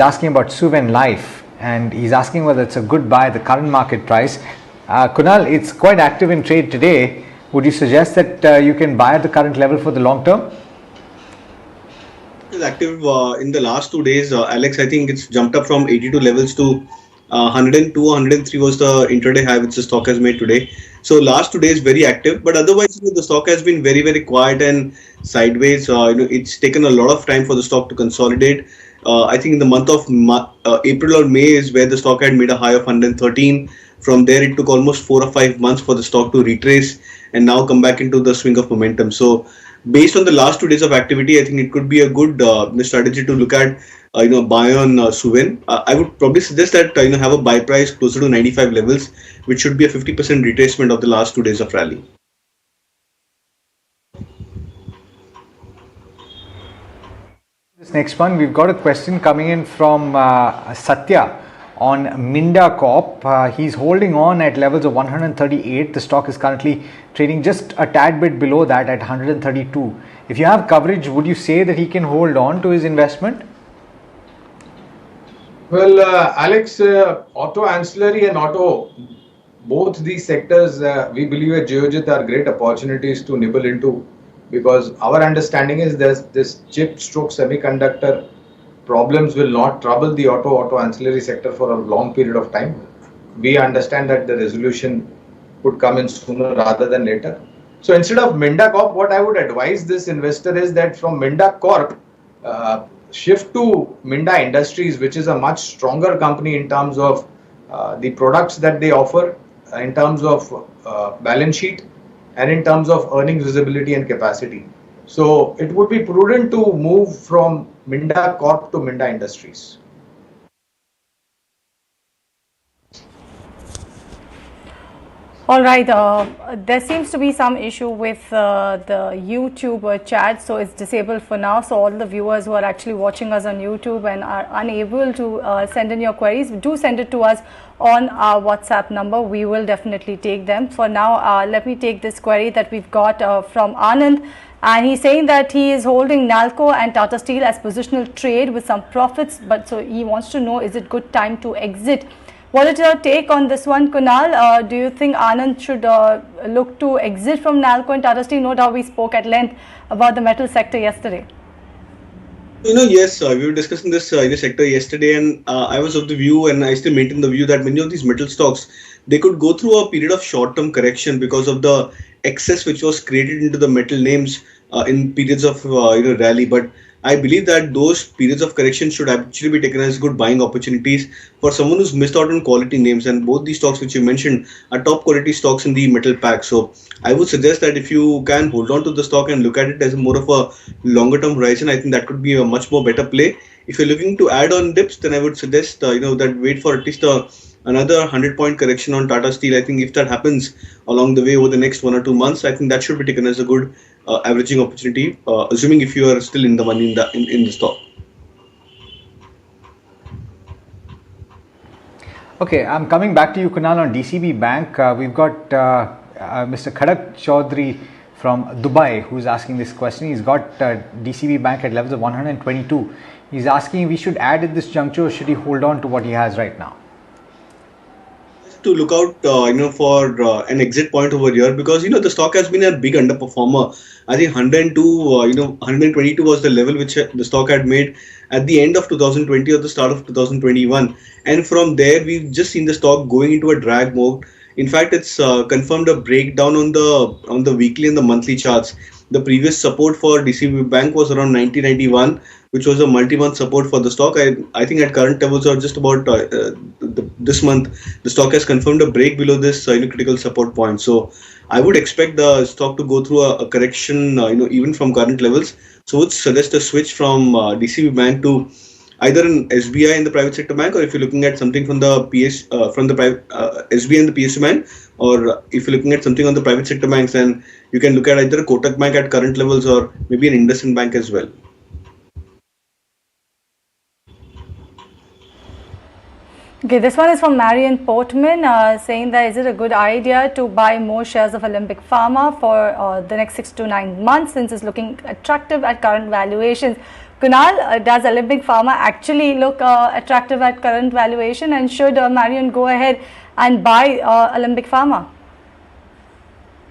Asking about Suven Life, and he's asking whether it's a good buy at the current market price. Kunal, it's quite active in trade today. Would you suggest that you can buy at the current level for the long term? Is active in the last 2 days, Alex. I think it's jumped up from 82 levels to 102, 103 was the intraday high which the stock has made today. So last 2 days very active, but otherwise the stock has been very very quiet and sideways. It's taken a lot of time for the stock to consolidate. I think in the month of April or May is where the stock had made a high of 113. From there, it took almost 4 or 5 months for the stock to retrace and now come back into the swing of momentum. So, based on the last 2 days of activity, I think it could be a good strategy to look at, buy on Suven. I would probably suggest that have a buy price closer to 95 levels, which should be a 50% retracement of the last 2 days of rally. This next one, we've got a question coming in from Satya on Mindacop. He's holding on at levels of 138. The stock is currently trading just a tad bit below that at 132. If you have coverage, would you say that he can hold on to his investment? Well, Alex, auto ancillary and auto, both these sectors, we believe at Geojit are great opportunities to nibble into, because our understanding is there's this chip stroke semiconductor problems will not trouble the auto ancillary sector for a long period of time. We understand that the resolution could come in sooner rather than later. So instead of Mindacop, what I would advise this investor is that from Mindacorp, shift to Minda Industries, which is a much stronger company in terms of the products that they offer, in terms of balance sheet, and in terms of earnings visibility and capacity. So it would be prudent to move from Mindacop to Minda Industries. All right, there seems to be some issue with the YouTube chat, so it's disabled for now. So all the viewers who are actually watching us on YouTube and are unable to send in your queries, do send it to us on our WhatsApp number. We will definitely take them. For now, let me take this query that we've got from Anand. And he's saying that he is holding Nalco and Tata Steel as positional trade with some profits. But so he wants to know, is it good time to exit? What is your take on this one, Kunal? Do you think Anand should look to exit from Nalco and Tata Steel? No doubt we spoke at length about the metal sector yesterday. Yes, we were discussing this in the sector yesterday, and I was of the view, and I still maintain the view that many of these metal stocks, they could go through a period of short-term correction because of the excess which was created into the metal names in periods of rally. But I believe that those periods of correction should actually be taken as good buying opportunities for someone who's missed out on quality names. And both these stocks which you mentioned are top quality stocks in the metal pack. So I would suggest that if you can hold on to the stock and look at it as more of a longer term horizon, I think that could be a much more better play. If you're looking to add on dips, then I would suggest that wait for at least another 100-point correction on Tata Steel. I think if that happens along the way over the next 1 or 2 months, I think that should be taken as a good averaging opportunity, assuming if you are still in the money in the stock. Okay, I'm coming back to you, Kunal, on DCB Bank. We've got Mr. Khadak Chaudhary from Dubai who's asking this question. He's got DCB Bank at levels of 122. He's asking if we should add at this juncture or should he hold on to what he has right now? To look out for an exit point over here, because the stock has been a big underperformer. I think 122 was the level which the stock had made at the end of 2020 or the start of 2021, and from there we've just seen the stock going into a drag mode. In fact, it's confirmed a breakdown on the weekly and the monthly charts. The previous support for DCB Bank was around 90.91, which was a multi-month support for the stock. I think at current levels or just about this month, the stock has confirmed a break below this critical support point. So I would expect the stock to go through a correction, even from current levels. So would suggest a switch from DCB Bank to either an SBI in the private sector bank, or if you're looking at something from the SBI and the PSU bank, or if you're looking at something on the private sector banks, then you can look at either a Kotak Bank at current levels or maybe an IndusInd Bank as well. Okay, this one is from Marion Portman saying that is it a good idea to buy more shares of Olympic Pharma for the next 6 to 9 months since it's looking attractive at current valuations. Kunal, does Olympic Pharma actually look attractive at current valuation, and should Marion go ahead and buy Olympic Pharma?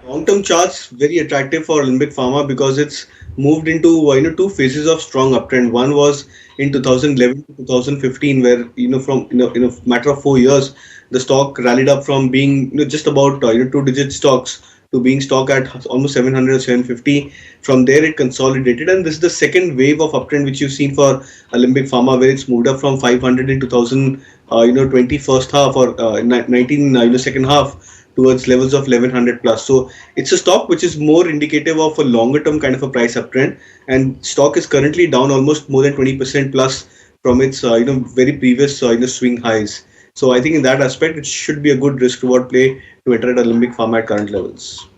Long-term charts very attractive for Olympic Pharma because it's moved into two phases of strong uptrend. One was in 2011 to 2015, where from in a matter of 4 years, the stock rallied up from being just about two-digit stocks to being stock at almost 700 or 750. From there, it consolidated, and this is the second wave of uptrend which you've seen for Olympic Pharma, where it's moved up from 500 in 2020 first half or 19 second half towards levels of 1100 plus. So it's a stock which is more indicative of a longer term kind of a price uptrend, and stock is currently down almost more than 20% plus from its very previous swing highs. So I think in that aspect it should be a good risk reward play to enter at Olympic Pharma at current levels.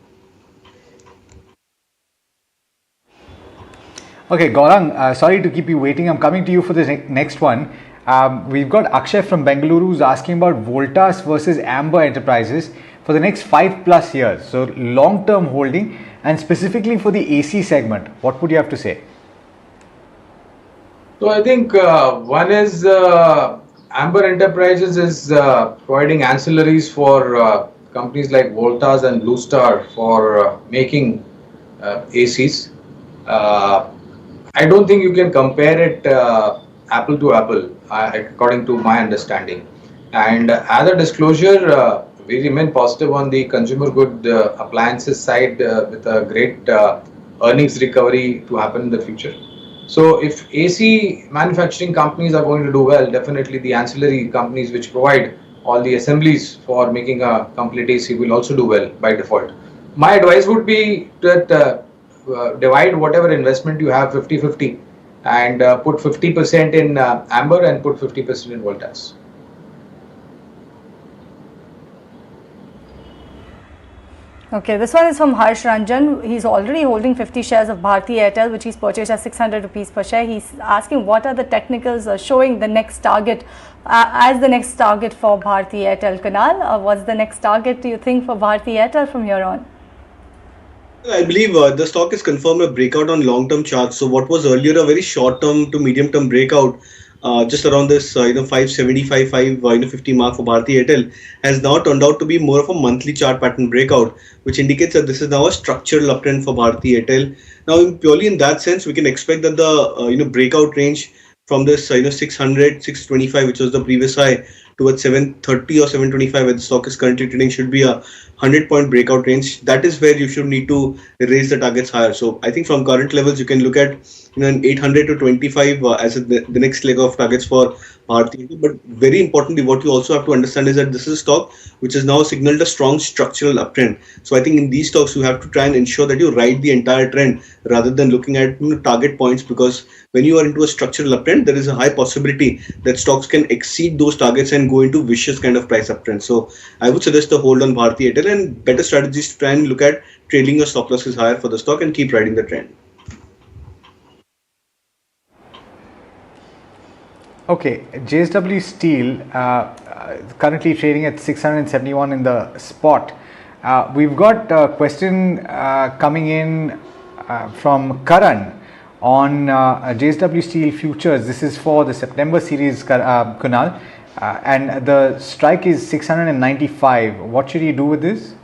Okay, Gaurang, sorry to keep you waiting. I'm coming to you for the next one. We've got Akshay from Bengaluru who's asking about Voltas versus Amber Enterprises for the next 5+ years. So long-term holding, and specifically for the AC segment. What would you have to say? So I think one is Amber Enterprises is providing ancillaries for companies like Voltas and Blue Star for making ACs. I don't think you can compare it apple to apple, according to my understanding. And as a disclosure, we remain positive on the consumer good appliances side with a great earnings recovery to happen in the future. So if AC manufacturing companies are going to do well, definitely the ancillary companies which provide all the assemblies for making a complete AC will also do well by default. My advice would be that divide whatever investment you have 50-50 and put 50% in Amber and put 50% in Voltas. Okay, this one is from Harsh Ranjan. He's already holding 50 shares of Bharati Airtel, which he's purchased at 600 rupees per share. He's asking what are the technicals showing the next target as the next target for Bharati Airtel. Kunal, what's the next target do you think for Bharati Airtel from here on? I believe the stock has confirmed a breakout on long-term charts. So what was earlier a very short-term to medium-term breakout, just around this 575, 550 mark for Bharati Airtel, has now turned out to be more of a monthly chart pattern breakout, which indicates that this is now a structural uptrend for Bharati Airtel. Now, purely in that sense, we can expect that the breakout range from this 600, 625, which was the previous high, towards 730 or 725, where the stock is currently trading, should be a 100-point breakout range. That is where you should need to raise the targets higher. So I think from current levels, you can look at an 800 to 25 as the next leg of targets for Bharati. But very importantly, what you also have to understand is that this is a stock which has now signaled a strong structural uptrend. So I think in these stocks, you have to try and ensure that you ride the entire trend rather than looking at target points, because when you are into a structural uptrend, there is a high possibility that stocks can exceed those targets and go into vicious kind of price uptrend. So I would suggest a hold on Bharati Airtel, and better strategies to try and look at trailing your stop losses higher for the stock and keep riding the trend. Okay, JSW Steel currently trading at 671 in the spot. We've got a question coming in from Karan on JSW Steel futures. This is for the September series, Kunal, and the strike is 695. What should he do with this?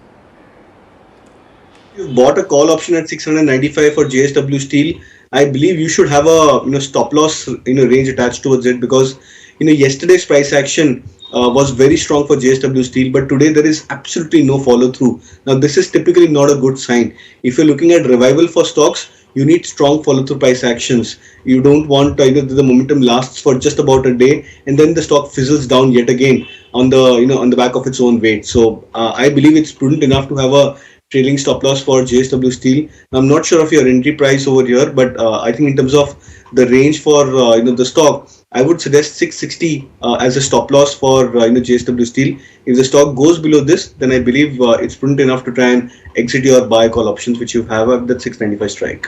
You bought a call option at 695 for JSW Steel. I believe you should have a stop loss range attached towards it, because yesterday's price action was very strong for JSW Steel, but today there is absolutely no follow through. Now this is typically not a good sign. If you're looking at revival for stocks, you need strong follow through price actions. You don't want the momentum lasts for just about a day and then the stock fizzles down yet again on the on the back of its own weight. So I believe it's prudent enough to have a trailing stop loss for JSW Steel. I'm not sure of your entry price over here, but I think in terms of the range for the stock, I would suggest 660 as a stop loss for JSW Steel. If the stock goes below this, then I believe it's prudent enough to try and exit your buy call options which you have at that 695 strike.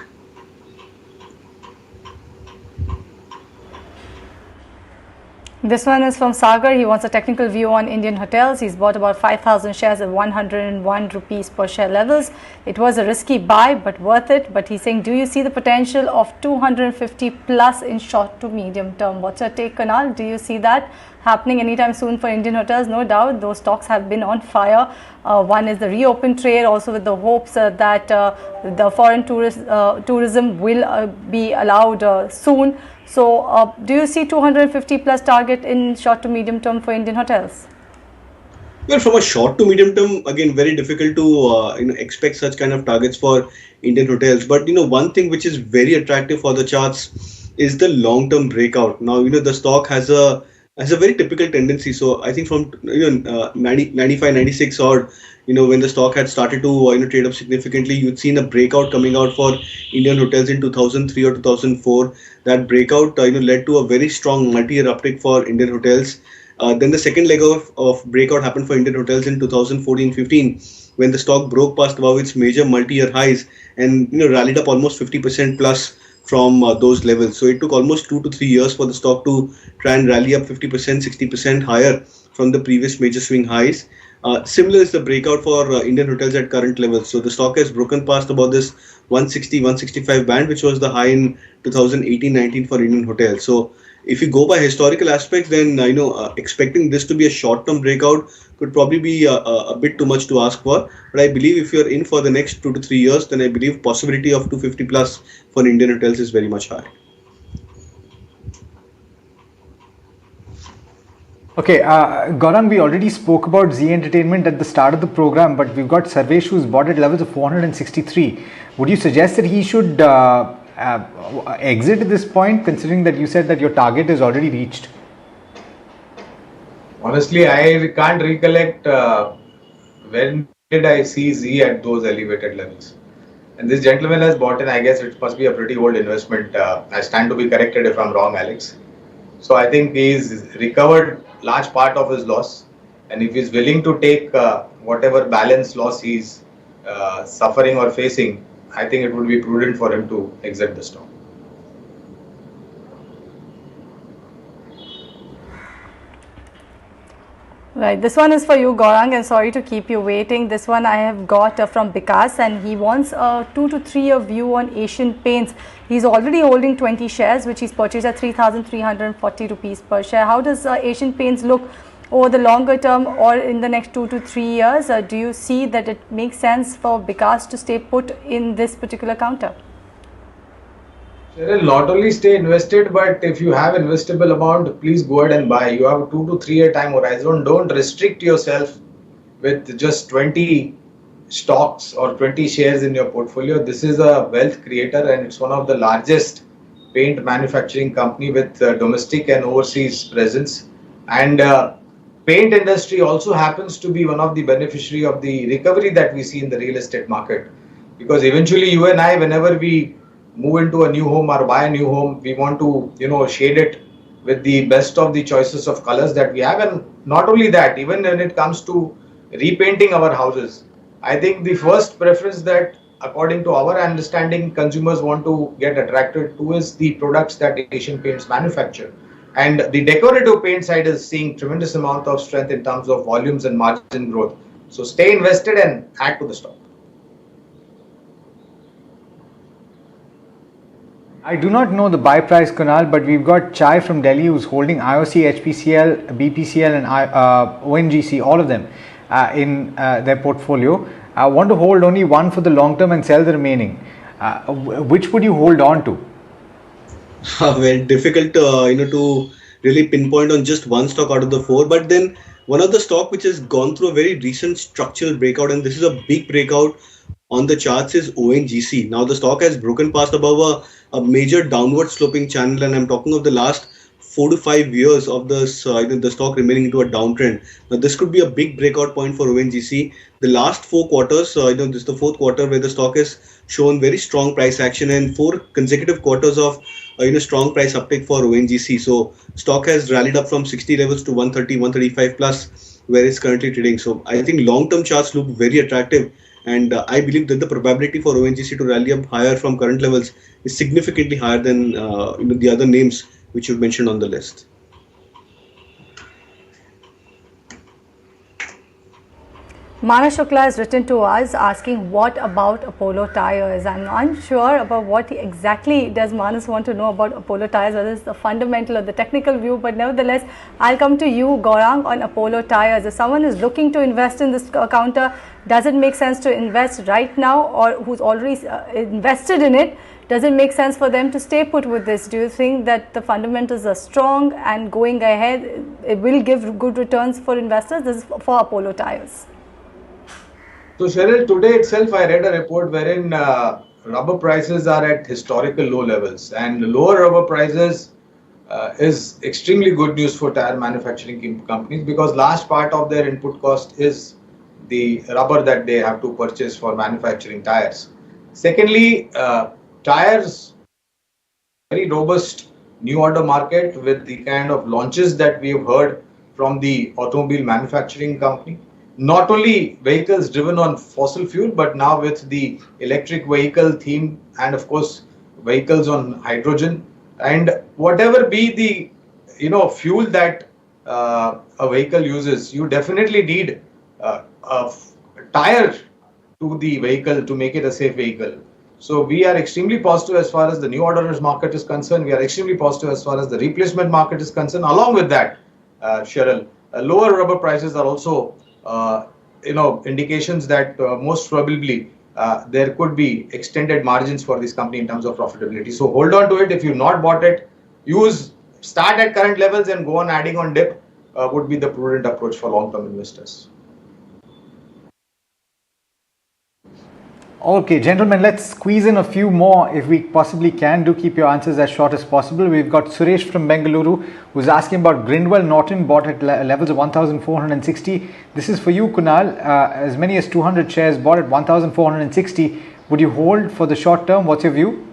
This one is from Sagar. He wants a technical view on Indian hotels. He's bought about 5,000 shares at 101 rupees per share levels. It was a risky buy but worth it. But he's saying, do you see the potential of 250 plus in short to medium term? What's your take, Kunal? Do you see that happening anytime soon for Indian hotels? No doubt those stocks have been on fire. One is the reopened trade, also with the hopes that the foreign tourism will be allowed soon. So, do you see 250 plus target in short to medium term for Indian hotels? Well, from a short to medium term, again, very difficult to expect such kind of targets for Indian hotels. But one thing which is very attractive for the charts is the long-term breakout. Now, the stock has a very typical tendency. So I think from 95, 96 or when the stock had started to trade up significantly, you'd seen a breakout coming out for Indian hotels in 2003 or 2004. That breakout led to a very strong multi-year uptick for Indian hotels. Then the second leg of breakout happened for Indian hotels in 2014-15 when the stock broke past above its major multi-year highs and rallied up almost 50% plus from those levels. So it took almost 2 to 3 years for the stock to try and rally up 50%, 60% higher from the previous major swing highs. Similar is the breakout for Indian hotels at current levels. So the stock has broken past about this 160, 165 band, which was the high in 2018-19 for Indian hotels. So if you go by historical aspects, then expecting this to be a short-term breakout could probably be a bit too much to ask for. But I believe if you're in for the next 2 to 3 years, then I believe possibility of 250 plus for Indian hotels is very much high. Okay, Gaurang, we already spoke about Zee Entertainment at the start of the program, but we've got Sarvesh who's bought at levels of 463. Would you suggest that he should exit at this point, considering that you said that your target is already reached? Honestly, I can't recollect when did I see Zee at those elevated levels. And this gentleman has bought in, I guess it must be a pretty old investment. I stand to be corrected if I'm wrong, Alex. So I think he's recovered large part of his loss, and if he's willing to take whatever balance loss he's suffering or facing, I think it would be prudent for him to exit the stock. Right, this one is for you, Gaurang, and sorry to keep you waiting. This one I have got from Vikas, and he wants a 2 to 3 year view on Asian Paints. He's already holding 20 shares, which he's purchased at 3,340 rupees per share. How does Asian Paints look over the longer term or in the next 2 to 3 years? Do you see that it makes sense for Vikas to stay put in this particular counter? Cheryl, not only stay invested, but if you have investable amount, please go ahead and buy. You have a 2 to 3 year time horizon. Don't restrict yourself with just 20 stocks or 20 shares in your portfolio. This is a wealth creator, and it's one of the largest paint manufacturing company with domestic and overseas presence. And paint industry also happens to be one of the beneficiary of the recovery that we see in the real estate market. Because eventually you and I, whenever we move into a new home or buy a new home, we want to shade it with the best of the choices of colors that we have. And not only that, even when it comes to repainting our houses, I think the first preference that according to our understanding consumers want to get attracted to is the products that Asian Paints manufacture. And the decorative paint side is seeing tremendous amount of strength in terms of volumes and margin growth. So stay invested and add to the stock. I do not know the buy price, Kunal, but we've got Chai from Delhi who's holding IOC, HPCL, BPCL and ONGC, all of them in their portfolio. I want to hold only one for the long term and sell the remaining. Which would you hold on to? Very difficult to really pinpoint on just one stock out of the four. But then one of the stock which has gone through a very recent structural breakout, and this is a big breakout on the charts, is ONGC. Now the stock has broken past above a major downward sloping channel, and I'm talking of the last 4 to 5 years of this the stock remaining into a downtrend. Now this could be a big breakout point for ONGC. The last 4 quarters, this is the fourth quarter where the stock has shown very strong price action, and 4 consecutive quarters of strong price uptake for ONGC. So stock has rallied up from 60 levels to 130, 135 plus where it's currently trading. So I think long-term charts look very attractive. And I believe that the probability for ONGC to rally up higher from current levels is significantly higher than the other names which you've mentioned on the list. Manas Shukla has written to us asking what about Apollo Tyres. I'm unsure about what exactly does Manas want to know about Apollo Tyres, whether it's the fundamental or the technical view, but nevertheless, I'll come to you, Gaurang, on Apollo Tyres. If someone is looking to invest in this counter, does it make sense to invest right now, or who's already invested in it, does it make sense for them to stay put with this? Do you think that the fundamentals are strong and going ahead, it will give good returns for investors? This is for Apollo Tyres. So Cheryl, today itself I read a report wherein rubber prices are at historical low levels, and lower rubber prices is extremely good news for tire manufacturing companies, because large part of their input cost is the rubber that they have to purchase for manufacturing tires. Secondly, tires, very robust new order market with the kind of launches that we have heard from the automobile manufacturing company. Not only vehicles driven on fossil fuel, but now with the electric vehicle theme, and of course vehicles on hydrogen, and whatever be the fuel that a vehicle uses, you definitely need a tire to the vehicle to make it a safe vehicle. So we are extremely positive as far as the new orders market is concerned. We are extremely positive as far as the replacement market is concerned. Along with that, Cheryl, lower rubber prices are also indications that most probably there could be extended margins for this company in terms of profitability. So hold on to it. If you've not bought it, start at current levels and go on adding on dip would be the prudent approach for long-term investors. Okay, gentlemen, let's squeeze in a few more if we possibly can. Do keep your answers as short as possible. We've got Suresh from Bengaluru who's asking about Grindwell Norton, bought at levels of 1,460. This is for you, Kunal. As many as 200 shares bought at 1,460. Would you hold for the short term? What's your view?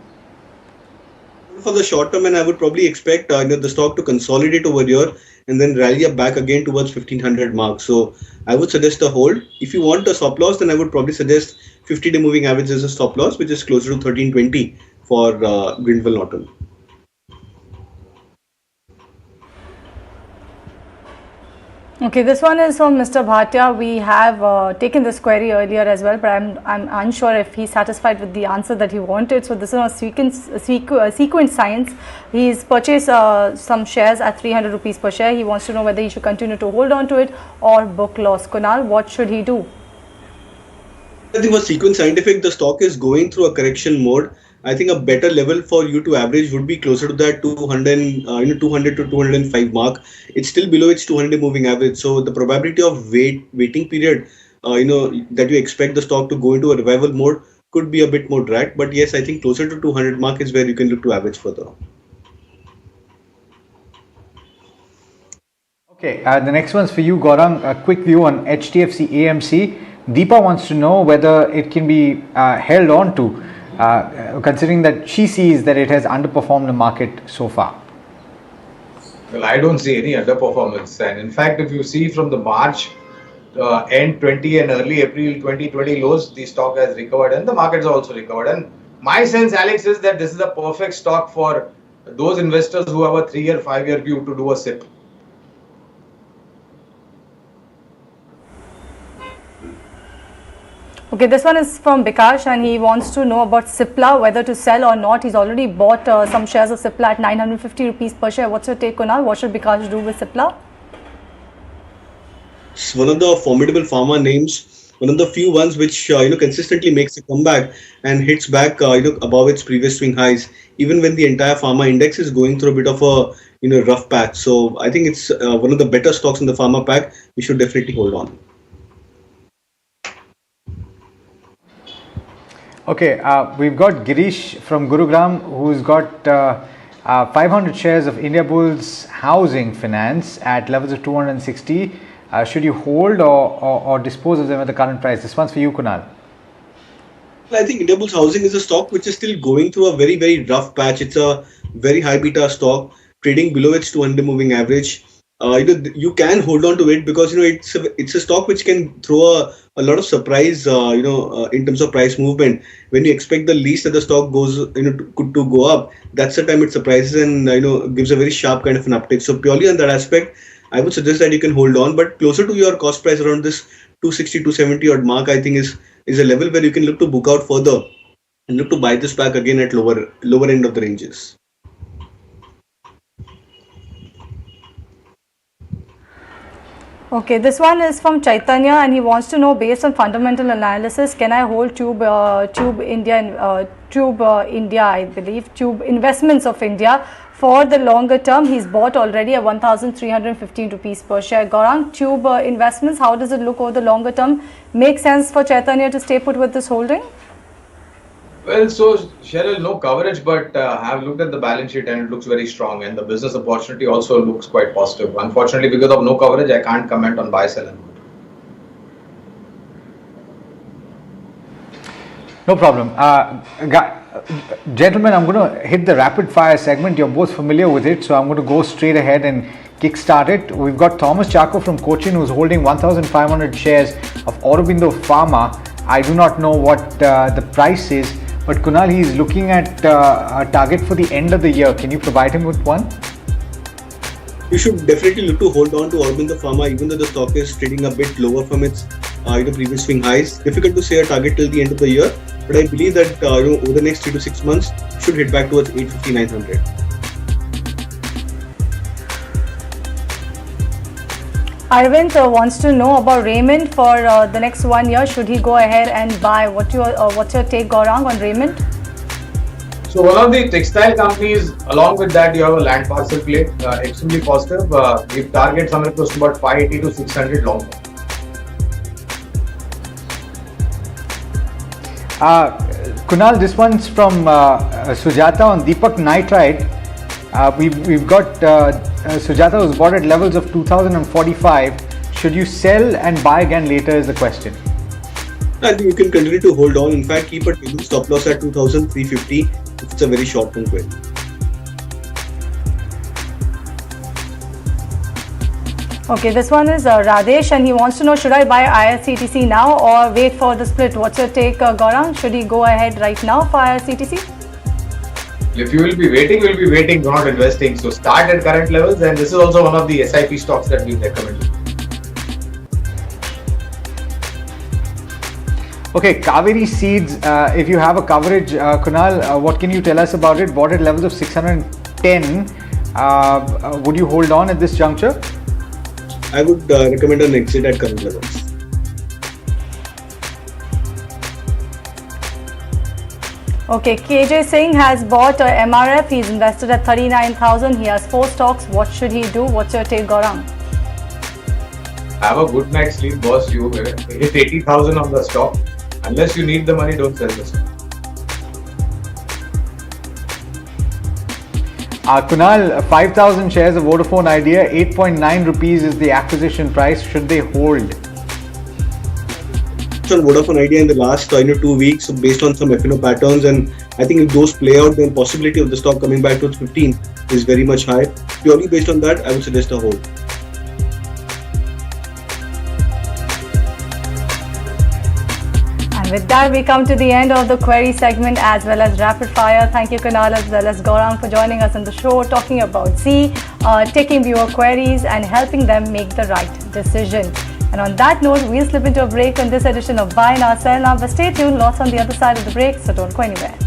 For the short term, and I would probably expect the stock to consolidate over here and then rally up back again towards 1500 mark. So I would suggest a hold. If you want a stop loss, then I would probably suggest 50-day moving average as a stop loss, which is closer to 1320 for Grindwell Norton. Okay, this one is from Mr. Bhatia. We have taken this query earlier as well, but I'm unsure if he's satisfied with the answer that he wanted. So this is on Sequence Science. He's purchased some shares at 300 rupees per share. He wants to know whether he should continue to hold on to it or book loss. Kunal, what should he do? I think for Sequence Scientific, the stock is going through a correction mode. I think a better level for you to average would be closer to that 200 to 205 mark. It's still below its 200-day moving average. So the probability of waiting period, that you expect the stock to go into a revival mode could be a bit more dragged. But yes, I think closer to 200 mark is where you can look to average further. Okay, the next one's for you, Gaurang. A quick view on HDFC AMC. Deepa wants to know whether it can be held on to, considering that she sees that it has underperformed the market so far. Well, I don't see any underperformance, and in fact, if you see from the March end 20 and early April 2020 lows, the stock has recovered and the markets have also recovered. And my sense, Alex, is that this is a perfect stock for those investors who have a 3-year, 5-year view to do a SIP. Okay, this one is from Bikash and he wants to know about Cipla, whether to sell or not. He's already bought some shares of Cipla at 950 rupees per share. What's your take, Kunal? What should Bikash do with Cipla? It's one of the formidable pharma names, one of the few ones which consistently makes a comeback and hits back above its previous swing highs, even when the entire pharma index is going through a bit of a rough patch. So I think it's one of the better stocks in the pharma pack. We should definitely hold on. Okay, we've got Girish from Gurugram who's got 500 shares of India Bulls Housing Finance at levels of 260. Should you hold or dispose of them at the current price? This one's for you, Kunal. I think India Bulls Housing is a stock which is still going through a very, very rough patch. It's a very high beta stock, trading below its 200 moving average. You can hold on to it because it's a stock which can throw a lot of surprise in terms of price movement. When you expect the least that the stock goes to go up, that's the time it surprises and gives a very sharp kind of an uptick. So purely on that aspect, I would suggest that you can hold on, but closer to your cost price around this 260, 270 odd mark, I think is a level where you can look to book out further and look to buy this back again at lower end of the ranges. Okay, this one is from Chaitanya and he wants to know, based on fundamental analysis, can I hold Tube India, I believe, Tube Investments of India for the longer term? He's bought already at 1,315 rupees per share. Gaurang, Tube Investments, how does it look over the longer term? Make sense for Chaitanya to stay put with this holding? Well, so Cheryl, no coverage, but have looked at the balance sheet and it looks very strong, and the business opportunity also looks quite positive. Unfortunately, because of no coverage, I can't comment on buy, sell and hold. No problem. Gentlemen, I'm going to hit the rapid fire segment. You're both familiar with it, so I'm going to go straight ahead and kickstart it. We've got Thomas Chako from Cochin, who's holding 1,500 shares of Aurobindo Pharma. I do not know what the price is, but Kunal, he's looking at a target for the end of the year. Can you provide him with one? You should definitely look to hold on to Aurobindo Pharma, even though the stock is trading a bit lower from its previous swing highs. Difficult to say a target till the end of the year, but I believe that over the next 3 to 6 months should hit back towards 850, 900. Arvind wants to know about Raymond for the next 1 year. Should he go ahead and buy? What's your take, Gaurang, on Raymond? So one of the textile companies, along with that, you have a land parcel play, extremely positive. We target somewhere close to about 580 to 600 long term. Kunal, this one's from Sujata on Deepak Nitrite. We've got Sujata who's bought at levels of 2045. Should you sell and buy again later is the question. I think you can continue to hold on. In fact, keep a daily stop loss at 2,350 if it's a very short term query. Okay, this one is Radesh and he wants to know, should I buy IRCTC now or wait for the split? What's your take, Gaurang? Should he go ahead right now for IRCTC? If you will be waiting, not investing. So start at current levels, and this is also one of the SIP stocks that we recommend. Okay, Kaveri Seeds, if you have a coverage, Kunal, what can you tell us about it? Bought at levels of 610. Would you hold on at this juncture? I would recommend an exit at current levels. Okay, KJ Singh has bought MRF. He's invested at 39,000. He has 4 stocks. What should he do? What's your take, Gaurang? Have a good night's sleep, boss. You hit 80,000 on the stock. Unless you need the money, don't sell the stock. Kunal, 5,000 shares of Vodafone Idea, 8.9 rupees is the acquisition price. Should they hold? On Vodafone Idea in the last 2 weeks based on some F&O patterns, and I think if those play out, then possibility of the stock coming back to 15 is very much high. Purely based on that, I would suggest a hold. And with that, we come to the end of the query segment as well as rapid fire. Thank you, Kunal, as well as Gaurang, for joining us on the show, talking about Zee, taking viewer queries and helping them make the right decision. And on that note, we'll slip into a break on this edition of Buy Now, Sell Now. But stay tuned, lots on the other side of the break, so don't go anywhere.